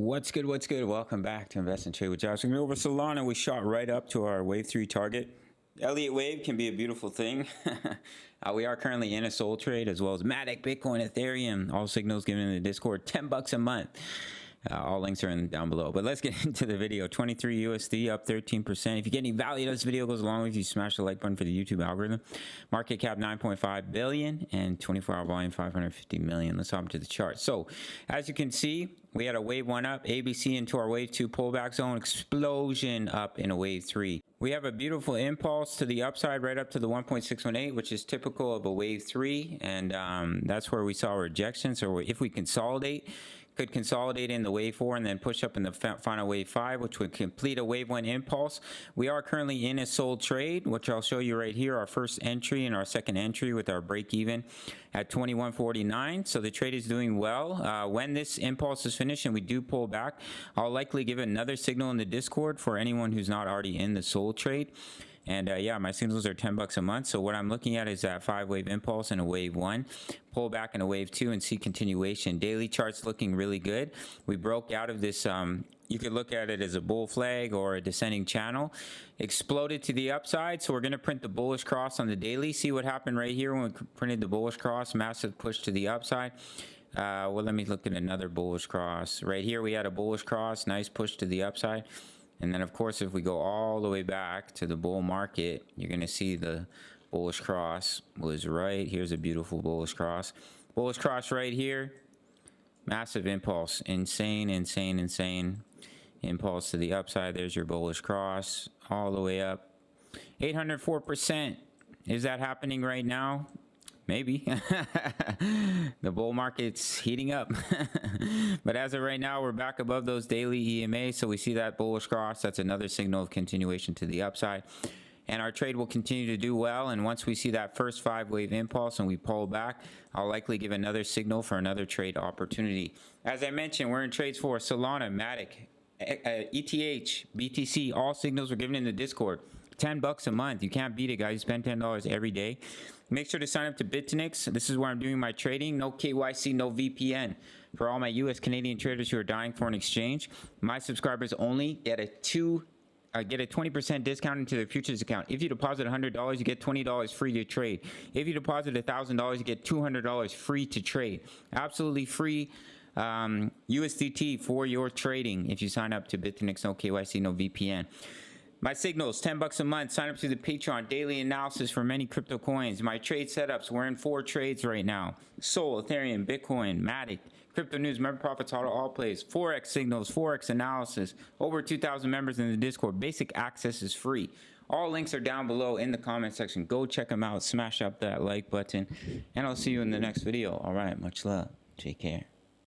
What's good? What's good? Welcome back to Invest and Trade with Jaxx. We're going to go over Solana. We shot right up to our wave 3 target. Elliott wave can be a beautiful thing. We are currently in a soul trade, as well as Matic, Bitcoin, Ethereum. All signals given in the Discord. $10 a month. All links are down below. But let's get into the video. 23 USD up 13%. If you get any value, this video goes along with you. Smash the like button for the YouTube algorithm. Market cap 9.5 billion and 24-hour volume 550 million. Let's hop into the chart. So as you can see, we had a wave 1 up, ABC into our wave 2 pullback zone, explosion up in a wave 3. We have a beautiful impulse to the upside right up to the 1.618, which is typical of a wave 3, and that's where we saw rejection. So if we consolidate, could consolidate in the wave 4 and then push up in the final wave 5, which would complete a wave 1 impulse. We are currently in a sold trade, which I'll show you right here, our first entry and our second entry with our break even at 21.49. So the trade is doing well. When this impulse is finished and we do pull back, I'll likely give another signal in the Discord for anyone who's not already in the sold trade. And yeah, my signals are $10 a month. So what I'm looking at is that 5-wave impulse and a wave 1, pull back in a wave 2, and see continuation. Daily charts looking really good. We broke out of this, you could look at it as a bull flag or a descending channel, exploded to the upside. So we're going to print the bullish cross on the daily. See what happened right here when we printed the bullish cross, massive push to the upside. Well, let me look at another bullish cross. Right here we had a bullish cross, nice push to the upside. And then, of course, if we go all the way back to the bull market, you're going to see the bullish cross was right. Here's a beautiful bullish cross. Bullish cross right here. Massive impulse. Insane, insane, insane. Impulse to the upside. There's your bullish cross all the way up. 804%. Is that happening right now? Maybe. The bull market's heating up. But as of right now, we're back above those daily EMA. So we see that bullish cross. That's another signal of continuation to the upside. And our trade will continue to do well. And once we see that first 5-wave impulse and we pull back, I'll likely give another signal for another trade opportunity. As I mentioned, we're in trades for Solana, Matic, ETH, BTC. All signals were given in the Discord. $10 a month. You can't beat it, guys. You spend $10 every day. Make sure to sign up to BITUNIX. This is where I'm doing my trading. No KYC, no VPN. For all my US Canadian traders who are dying for an exchange, my subscribers only get a 20% discount into their futures account. If you deposit $100, you get $20 free to trade. If you deposit $1,000, you get $200 free to trade. Absolutely free USDT for your trading if you sign up to BITUNIX. No KYC, no VPN. My signals, $10 a month. Sign up to the Patreon. Daily analysis for many crypto coins. My trade setups, we're in 4 trades right now. Sol, Ethereum, Bitcoin, Matic, crypto news, member profits, all plays, Forex signals, Forex analysis. Over 2,000 members in the Discord. Basic access is free. All links are down below in the comment section. Go check them out. Smash up that like button. And I'll see you in the next video. All right, much love. Take care.